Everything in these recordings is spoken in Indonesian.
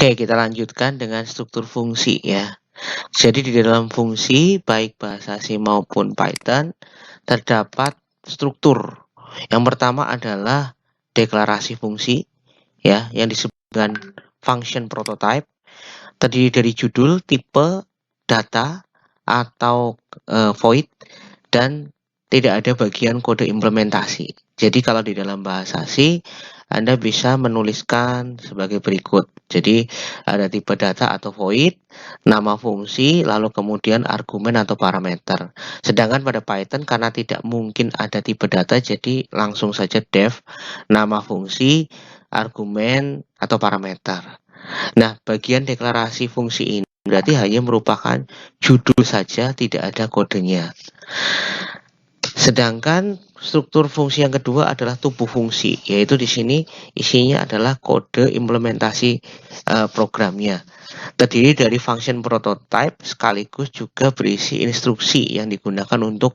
Oke, kita lanjutkan dengan struktur fungsi ya. Jadi di dalam fungsi, baik bahasa C maupun Python, terdapat struktur. Yang pertama adalah deklarasi fungsi, ya, yang disebut dengan function prototype. Terdiri dari judul, tipe, data, atau void, dan tidak ada bagian kode implementasi. Jadi kalau di dalam bahasa C, Anda bisa menuliskan sebagai berikut. Jadi ada tipe data atau void, nama fungsi, lalu kemudian argumen atau parameter. Sedangkan pada Python karena tidak mungkin ada tipe data, jadi langsung saja def, nama fungsi, argumen atau parameter. Nah, bagian deklarasi fungsi ini berarti hanya merupakan judul saja, tidak ada kodenya. Sedangkan struktur fungsi yang kedua adalah tubuh fungsi, yaitu di sini isinya adalah kode implementasi programnya. Terdiri dari function prototype sekaligus juga berisi instruksi yang digunakan untuk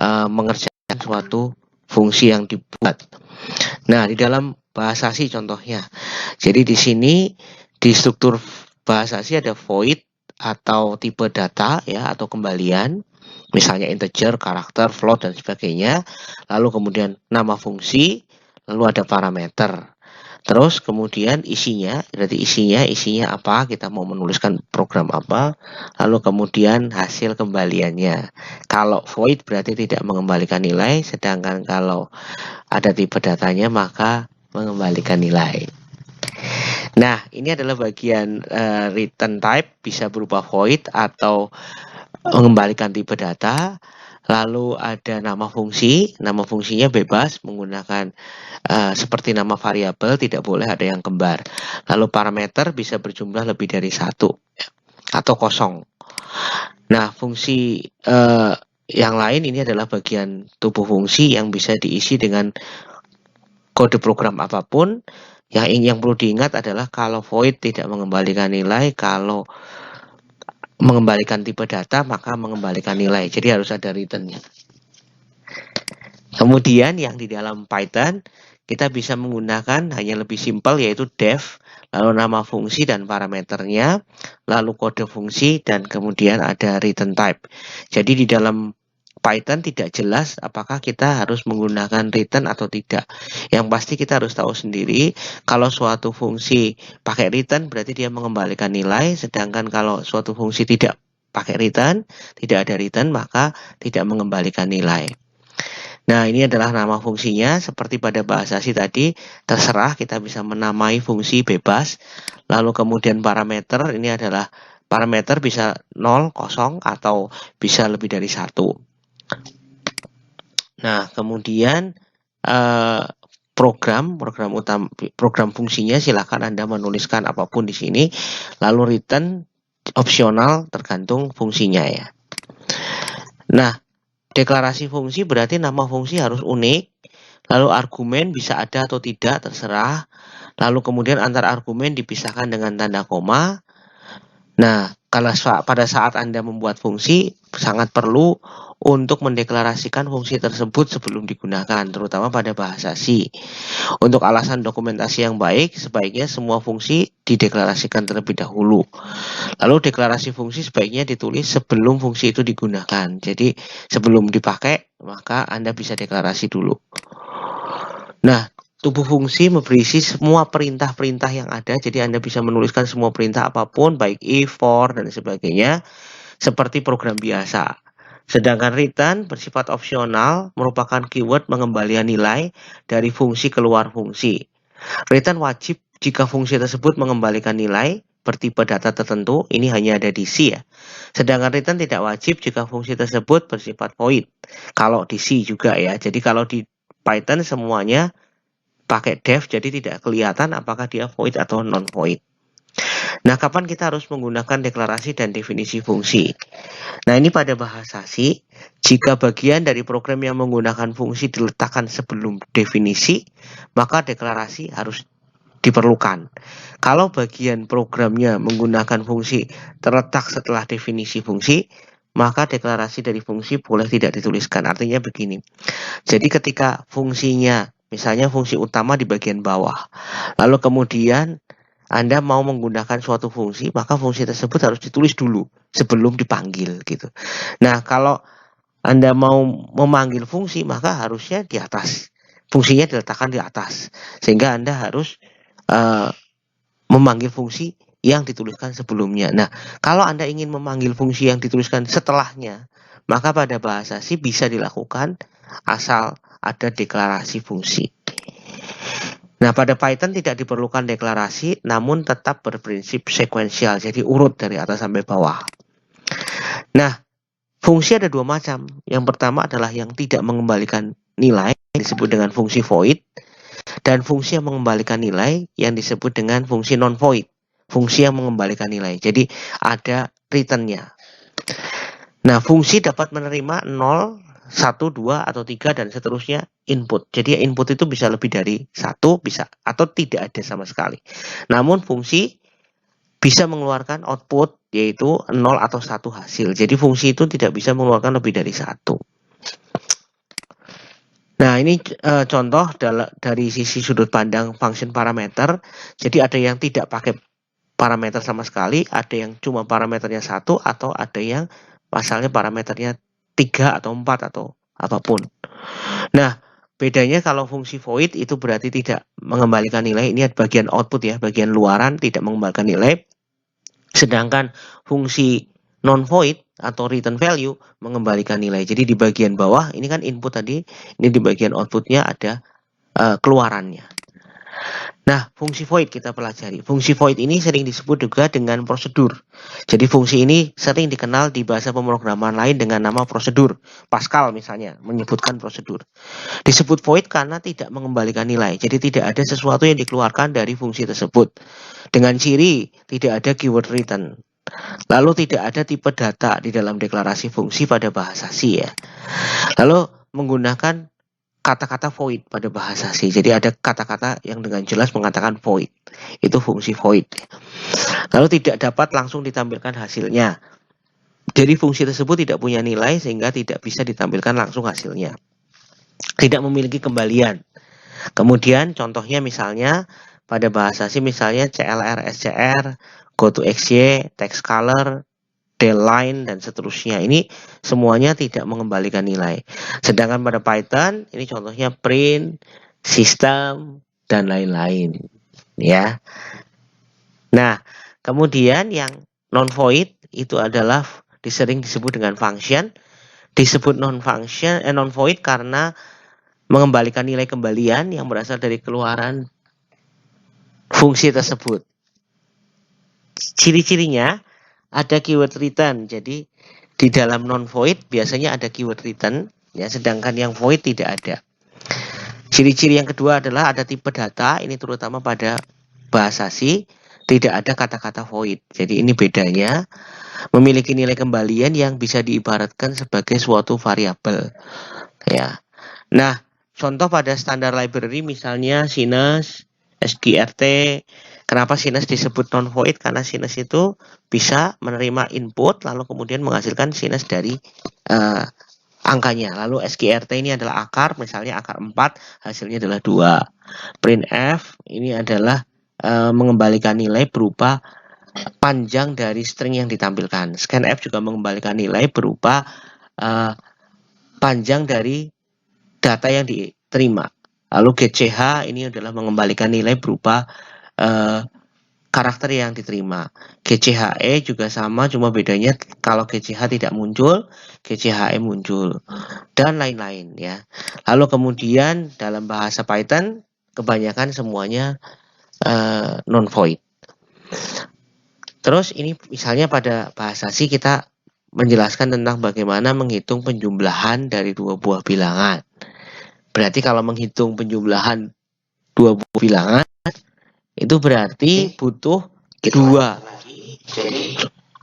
mengerjakan suatu fungsi yang dibuat. Nah, di dalam bahasa C contohnya. Jadi di sini di struktur bahasa C ada void atau tipe data ya atau kembalian. Misalnya integer, karakter, float, dan sebagainya. Lalu kemudian nama fungsi, lalu ada parameter. Terus kemudian isinya, berarti isinya apa, kita mau menuliskan program apa, lalu kemudian hasil kembaliannya. Kalau void berarti tidak mengembalikan nilai, sedangkan kalau ada tipe datanya maka mengembalikan nilai. Nah, ini adalah bagian return type, bisa berupa void atau mengembalikan tipe data. Lalu ada nama fungsi, nama fungsinya bebas menggunakan seperti nama variabel, tidak boleh ada yang kembar. Lalu parameter bisa berjumlah lebih dari 1 atau kosong. Nah, fungsi yang lain ini adalah bagian tubuh fungsi yang bisa diisi dengan kode program apapun. Yang perlu diingat adalah kalau void tidak mengembalikan nilai, kalau mengembalikan tipe data maka mengembalikan nilai. Jadi harus ada returnnya. Kemudian yang di dalam Python kita bisa menggunakan hanya lebih simpel, yaitu def, lalu nama fungsi dan parameternya, lalu kode fungsi, dan kemudian ada return type. Jadi di dalam Python tidak jelas apakah kita harus menggunakan return atau tidak. Yang pasti kita harus tahu sendiri, kalau suatu fungsi pakai return berarti dia mengembalikan nilai, sedangkan kalau suatu fungsi tidak pakai return, tidak ada return, maka tidak mengembalikan nilai. Nah, ini adalah nama fungsinya, seperti pada bahasa C tadi, terserah kita bisa menamai fungsi bebas. Lalu kemudian parameter, ini adalah parameter bisa 0, kosong, atau bisa lebih dari 1. Nah, kemudian program fungsinya silakan Anda menuliskan apapun di sini. Lalu return opsional tergantung fungsinya ya. Nah, deklarasi fungsi berarti nama fungsi harus unik. Lalu argumen bisa ada atau tidak, terserah. Lalu kemudian antar argumen dipisahkan dengan tanda koma. Nah, kalau pada saat Anda membuat fungsi, sangat perlu untuk mendeklarasikan fungsi tersebut sebelum digunakan, terutama pada bahasa C. Untuk alasan dokumentasi yang baik, sebaiknya semua fungsi dideklarasikan terlebih dahulu. Lalu deklarasi fungsi sebaiknya ditulis sebelum fungsi itu digunakan. Jadi sebelum dipakai, maka Anda bisa deklarasi dulu. Nah, tubuh fungsi berisi semua perintah-perintah yang ada, jadi Anda bisa menuliskan semua perintah apapun, baik if, for, dan sebagainya, seperti program biasa. Sedangkan return bersifat opsional, merupakan keyword pengembalian nilai dari fungsi keluar fungsi. Return wajib jika fungsi tersebut mengembalikan nilai bertipe data tertentu, ini hanya ada di C ya. Sedangkan return tidak wajib jika fungsi tersebut bersifat void. Kalau di C juga ya, jadi kalau di Python semuanya pakai def, jadi tidak kelihatan apakah dia void atau non-void. Nah, kapan kita harus menggunakan deklarasi dan definisi fungsi? Nah, ini pada bahasa C, jika bagian dari program yang menggunakan fungsi diletakkan sebelum definisi, maka deklarasi harus diperlukan. Kalau bagian programnya menggunakan fungsi terletak setelah definisi fungsi, maka deklarasi dari fungsi boleh tidak dituliskan. Artinya begini, jadi ketika fungsinya, misalnya fungsi utama di bagian bawah, lalu kemudian Anda mau menggunakan suatu fungsi, maka fungsi tersebut harus ditulis dulu sebelum dipanggil gitu. Nah, kalau Anda mau memanggil fungsi, maka harusnya di atas. Fungsinya diletakkan di atas. Sehingga Anda harus memanggil fungsi yang dituliskan sebelumnya. Nah, kalau Anda ingin memanggil fungsi yang dituliskan setelahnya, maka pada bahasa C bisa dilakukan asal ada deklarasi fungsi. Nah, pada Python tidak diperlukan deklarasi, namun tetap berprinsip sekuensial, jadi urut dari atas sampai bawah. Nah, fungsi ada dua macam. Yang pertama adalah yang tidak mengembalikan nilai, disebut dengan fungsi void, dan fungsi yang mengembalikan nilai yang disebut dengan fungsi non-void, fungsi yang mengembalikan nilai. Jadi ada return-nya. Nah, fungsi dapat menerima 0, 1, 2, atau 3, dan seterusnya input. Jadi input itu bisa lebih dari 1, bisa, atau tidak ada sama sekali. Namun fungsi bisa mengeluarkan output, yaitu 0 atau 1 hasil. Jadi fungsi itu tidak bisa mengeluarkan lebih dari 1. Nah, ini contoh dari sisi sudut pandang function parameter. Jadi ada yang tidak pakai parameter sama sekali, ada yang cuma parameternya 1, atau ada yang pasalnya parameternya 3 atau 4 atau apapun. Nah, bedanya kalau fungsi void itu berarti tidak mengembalikan nilai. Ini bagian output ya, bagian luaran tidak mengembalikan nilai. Sedangkan fungsi non-void atau return value mengembalikan nilai. Jadi di bagian bawah ini kan input tadi, ini di bagian outputnya ada keluarannya. Nah, fungsi void kita pelajari. Fungsi void ini sering disebut juga dengan prosedur. Jadi fungsi ini sering dikenal di bahasa pemrograman lain dengan nama prosedur. Pascal misalnya menyebutkan prosedur. Disebut void karena tidak mengembalikan nilai. Jadi tidak ada sesuatu yang dikeluarkan dari fungsi tersebut. Dengan ciri tidak ada keyword return. Lalu tidak ada tipe data di dalam deklarasi fungsi pada bahasa C ya. Lalu menggunakan kata-kata void pada bahasa C. Jadi ada kata-kata yang dengan jelas mengatakan void. Itu fungsi void. Lalu tidak dapat langsung ditampilkan hasilnya. Jadi fungsi tersebut tidak punya nilai sehingga tidak bisa ditampilkan langsung hasilnya. Tidak memiliki kembalian. Kemudian contohnya misalnya pada bahasa C misalnya CLR, SCR, GoToXY, TextColor, delline, dan seterusnya. Ini semuanya tidak mengembalikan nilai. Sedangkan pada Python, ini contohnya print, system, dan lain-lain. Ya. Nah, kemudian yang non-void itu adalah sering disebut dengan function. Disebut non-void karena mengembalikan nilai kembalian yang berasal dari keluaran fungsi tersebut. Ciri-cirinya ada keyword return. Jadi di dalam non-void biasanya ada keyword return, ya, sedangkan yang void tidak ada. Ciri-ciri yang kedua adalah ada tipe data, ini terutama pada bahasa C, tidak ada kata-kata void. Jadi ini bedanya, memiliki nilai kembalian yang bisa diibaratkan sebagai suatu variabel. Ya. Nah, contoh pada standar library misalnya Sinus, SGRT. Kenapa Sinus disebut non-void? Karena Sinus itu bisa menerima input lalu kemudian menghasilkan Sinus dari angkanya. Lalu SGRT ini adalah akar, misalnya akar 4, hasilnya adalah 2. Printf ini adalah mengembalikan nilai berupa panjang dari string yang ditampilkan. Scanf juga mengembalikan nilai berupa panjang dari data yang diterima. Lalu GCH ini adalah mengembalikan nilai berupa karakter yang diterima. GCHE juga sama, cuma bedanya kalau GCH tidak muncul, GCHE muncul, dan lain-lain ya. Lalu kemudian dalam bahasa Python kebanyakan semuanya non-void. Terus ini misalnya pada bahasa C kita menjelaskan tentang bagaimana menghitung penjumlahan dari dua buah bilangan. Berarti kalau menghitung penjumlahan dua buah bilangan itu berarti butuh 2. Jadi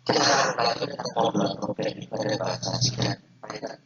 kita akan belajar tentang problem pada bahasa C dan Python.